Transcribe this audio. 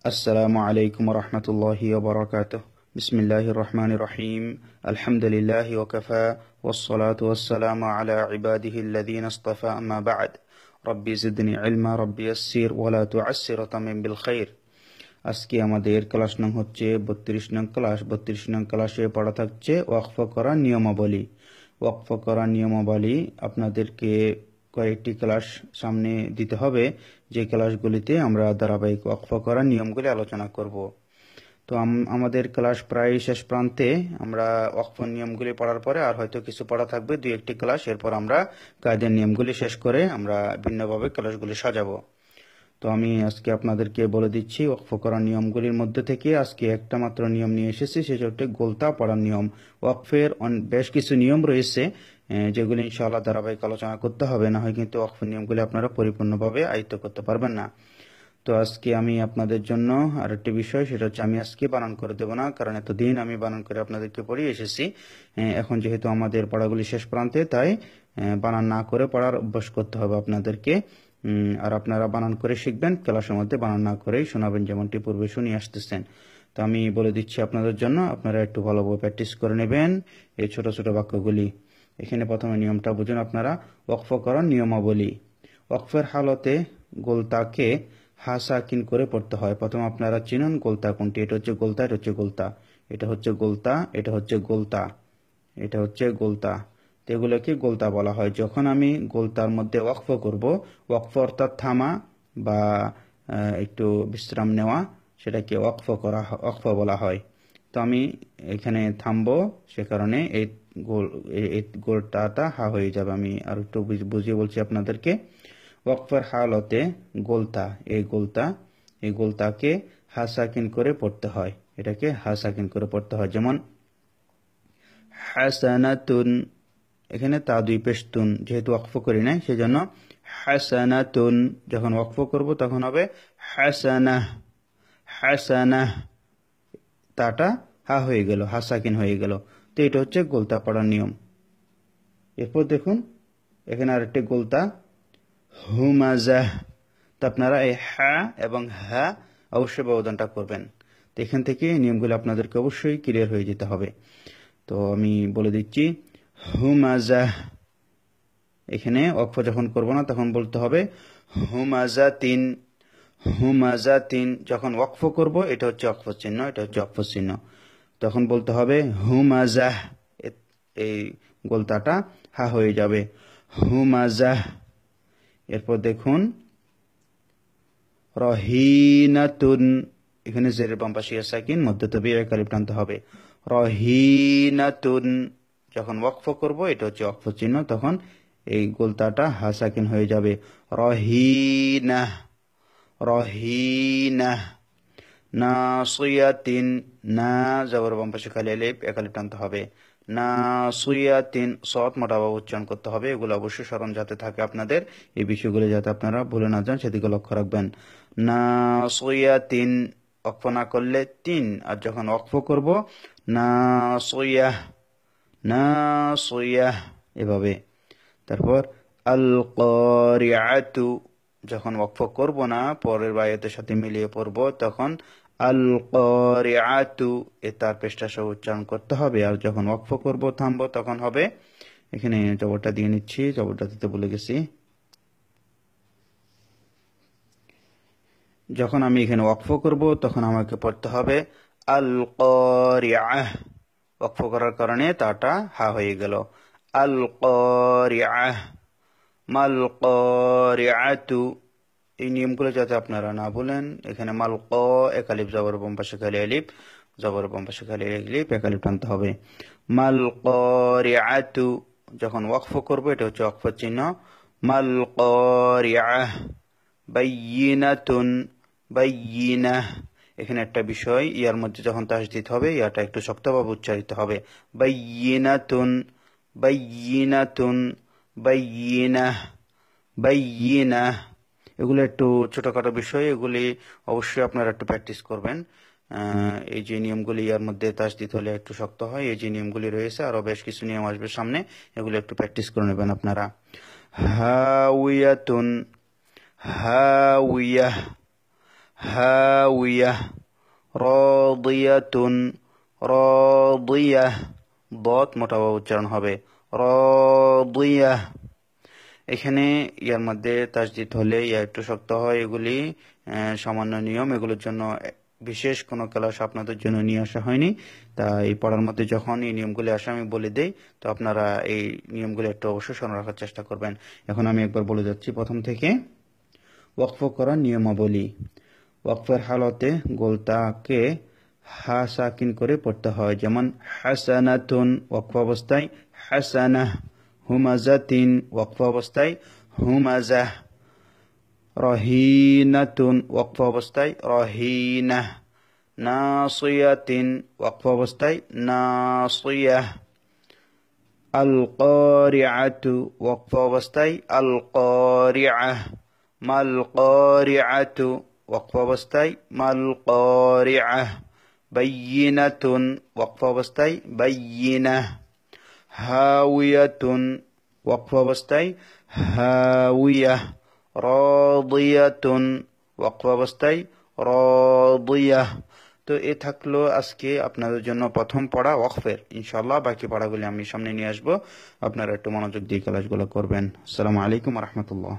السلام عليكم ورحمة الله وبركاته. بسم الله الرحمن الرحيم. الحمد لله وكفى والصلاة والسلام على عباده الذين اصطفى أما بعد. ربي زدني علما ربي يسر ولا تعسر وتمم بالخير. আজকে আমাদের ক্লাস নং হচ্ছে 32 নং ক্লাস। 32 নং ক্লাসে পড়া থাকছে ওয়াকফ করা নিয়মাবলী। ওয়াকফ করা নিয়মাবলী আপনাদেরকে কয়েকটি ক্লাস সামনে দিতে হবে, যে ক্লাসগুলিতে আমরা ধারাবাহিক ওয়াকফ করা নিয়মগুলি আলোচনা করব। তো আমাদের ক্লাস প্রায় শেষ প্রান্তে। আমরা ওয়াকফ নিয়মগুলি পড়ার পরে আর হয়তো কিছু পড়া থাকবে, দুই একটি ক্লাস, এরপর আমরা কায়দার নিয়মগুলি শেষ করে আমরা ভিন্নভাবে ক্লাসগুলি সাজাবো। তো আমি আজকে আপনাদেরকে বলে দিচ্ছি ওয়াকফ করা নিয়মগুলির মধ্যে থেকে আজকে একটা মাত্র নিয়ম নিয়ে এসেছি, সেটা হচ্ছে গোলতা পড়ার নিয়ম। ওয়াকফের বেশ কিছু নিয়ম রয়েছে যেগুলি ইনশাআল্লাহ ধারাবাহিক আলোচনা করতে হবে, না হয় কিন্তু ওয়াকফের নিয়মগুলি আপনারা পরিপূর্ণভাবে আয়ত্ত করতে পারবেন না। তো আজকে আমি আপনাদের জন্য আরেকটি বিষয়, সেটা হচ্ছে আমি আজকে বানান করে দেব না, কারণ এতদিন আমি বানান করে আপনাদেরকে পড়িয়ে এসেছি। এখন যেহেতু আমাদের পড়াগুলি শেষ প্রান্তে, তাই বানান না করে পড়ার অভ্যাস করতে হবে আপনাদেরকে। আর আপনারা বানান করে শিখবেন, ক্লাসের মধ্যে বানান না করেই শোনাবেন, যেমনটি পূর্বে শুনিয়ে আসতেছেন। তো আমি বলে দিচ্ছি আপনাদের জন্য, আপনারা একটু ভালোভাবে প্র্যাকটিস করে নেবেন এই ছোট ছোট বাক্যগুলি। এখানে প্রথমে নিয়মটা বুঝুন আপনারা। ওয়াকফ করার নিয়মাবলী। ওয়াকফের হালতে গোলতাকে হা সাকিন করে পড়তে হয়। প্রথম আপনারা চিনুন গোলতা কোনটি। এটা হচ্ছে গোলতা, এটা হচ্ছে গোলতা, এটা হচ্ছে গোলতা, এটা হচ্ছে গোলতা, এটা হচ্ছে গোলতা। এগুলোকে গোলতা বলা হয়। যখন আমি গোলতার মধ্যে ওয়াকফ করব, ওয়াকফ অর্থাৎ থামা বা একটু বিশ্রাম নেওয়া, সেটাকে ওয়াকফ বলা হয়। তো আমি এখানে থামবো, সে কারণে এই গোলতাটা হা হয়ে যাবে। আমি আর একটু বুঝিয়ে বলছি আপনাদেরকে। ওয়াকফের হালতে গোলতা, এই গোলতাকে হা সাকিন করে পড়তে হয়। এটাকে হা সাকিন করে পড়তে হয়। যেমন হাসানাতুন, এখানে তা দুই পেশ তুন, যেহেতু ওয়াকফ করি নাই সেজন্য হাসানাতুন। যখন ওয়াকফ করব তখন হবে হাসানাহ, হাসানাহ। তাটা হা হয়ে গেল, হা সাকিন হয়ে গেল। তো এটা হচ্ছে গোলতা পড়ার নিয়ম। এরপর দেখুন এখানে আরেকটি গোলতা, হুমাজাহ। তো আপনারা এই হা এবং হা অবশ্যই ব্যবধানটা করবেন। তো এখান থেকে নিয়মগুলো আপনাদেরকে অবশ্যই ক্লিয়ার হয়ে যেতে হবে। তো আমি বলে দিচ্ছি হুমাজাহ। এখানে ওয়াকফ যখন করব না তখন বলতে হবে হুমাজাতিন, হুমাজাতিন। যখন ওয়াকফ করব, এটা হচ্ছে ওয়াকফ চিহ্ন, এটা হচ্ছে ওয়াকফ চিহ্ন, তখন বলতে হবে হুমাজাহ। এই গোলতাটা হা হয়ে যাবে, হুমাজাহ। এরপর দেখুন রহিনাতুন। এখানে জেরের বাম পাশে সাকিন, মধ্যে তবে একালিফ টানতে হবে। রহিনাতুন। যখন ওয়াকফ করব, এটা হচ্ছে ওয়াকফ চিহ্ন, তখন এই গোলতাটা হা সাকিন হয়ে যাবে, রহিনাহ, রহিনাহ। নাসিয়াতিন, না জবর বাম পাশে খালি আলিফ, একালিফ টানতে হবে। নাসিয়াতিন, সৎ মোটাভাবে উচ্চারণ করতে হবে। এগুলো অবশ্যই স্মরণ যাতে থাকে আপনাদের, এই বিষয়গুলো যাতে আপনারা ভুলে না যান সেদিকে লক্ষ্য রাখবেন। নাসিয়াতিন, ওয়াকফ না করলে তিন, আর যখন ওয়াকফ করব নাসিয়াহ, নাসিয়াহ, এভাবে। তারপর আল কারিআতু, যখন ওয়াকফ করব না, পরের বায়াতের সাথে মিলিয়ে পড়ব, তখন আল কারিআতু, তার পেশটা সহ উচ্চারণ করতে হবে। আর যখন ওয়াকফ করব, থামবো, তখন হবে, এখানে জবরটা দিয়ে নিচ্ছি, জবরটা দিতে ভুলে গেছি। যখন আমি এখানে ওয়াকফ করব তখন আমাকে পড়তে হবে আল কারিআহ। ওয়াকফ করার কারণে তাটা হা হয়ে গেল, আল কারিআহ, মাল কারিআতু। এই নিয়মগুলো যাতে আপনারা না ভুলেন। এখানে মাল ক, একালিফ জবর বাম পাশে খালি আলিফ, জবর বাম পাশে খালি আলিফ, একালিফ টানতে হবে। মাল কারিআতু। যখন ওয়াকফ করব, এটা হচ্ছে ওয়াকফ চিহ্ন, মাল কারিআহ। বাইয়িনাতুন, বাইয়িনাহ। এখানে একটা বিষয়, ইয়ার মধ্যে যখন তাসদীদ হবে, ইয়াটা একটু শক্তভাবে উচ্চারিত হবে। বাইয়িনাতুন, বাইয়িনাতুন, বাইয়িনাহ, বাইয়িনাহ। এগুলো একটু ছোটখাটো বিষয়, এগুলি অবশ্যই আপনারা একটু প্র্যাকটিস করবেন। এই যে নিয়মগুলি ইয়ার মধ্যে তাসদীদ হলে একটু শক্ত হয়, এই যে নিয়মগুলি রয়েছে, আরো বেশ কিছু নিয়ম আসবে সামনে, এগুলো একটু প্র্যাকটিস করে নেবেন আপনারা। হাউয়াতুন, হাউয়াহ, হাউইয়াহ, রাদিয়াতুন, রাদিয়াহ, দত মোটাভাবে উচ্চারণ হবে, রাদিয়াহ। এখানে ইয়ার মধ্যে তাসদিদ হলে ইয়া একটু শক্ত হয়, এগুলি সামান্য নিয়ম, এগুলোর জন্য বিশেষ কোনো ক্লাস আপনাদের জন্য নিয়ে আসা হয়নি। তা এই পড়ার মধ্যে যখন এই নিয়মগুলি আসে আমি বলে দেই, তো আপনারা এই নিয়মগুলি একটু অবশ্যই স্মরণ রাখার চেষ্টা করবেন। এখন আমি একবার বলে যাচ্ছি প্রথম থেকে। ওয়াকফ করার নিয়মাবলী। ওয়াকফের হালতে গোলতাকে হা সাকিন করে পড়তে হয়, যেমন হাসানাতুন ওয়াকফ অবস্থায় হাসানাহ, হুমাজাতিন ওয়াকফ অবস্থায় হুমাজাহ, রহিনাতুন ওয়াকফ অবস্থায় রহিনাহ, নাসিয়াতিন ওয়াকফ অবস্থায় নাসিয়াহ, আল কারিআতু ওয়াকফ অবস্থায় আল কারিআহ, মাল কারিআতু ওয়াকফ অবস্থায় মাল কারিআহ, বাইয়িনাতুন ওয়াকফ অবস্থায় বাইয়িনাহ, হাউয়াতুন ওয়াকফ অবস্থায় হাউয়াহ, রাদিয়াতুন ওয়াকফ অবস্থায় রাদিয়াহ। তো এ থাকলো আজকে আপনাদের জন্য প্রথম পড়া ওয়াকফের। ইনশাআল্লাহ বাকি পড়াগুলি আমি সামনে নিয়ে আসবো, আপনারা একটু মনোযোগ দিয়ে ক্লাসগুলো করবেন। আসসালামু আলাইকুম ওয়া রাহমাতুল্লাহ।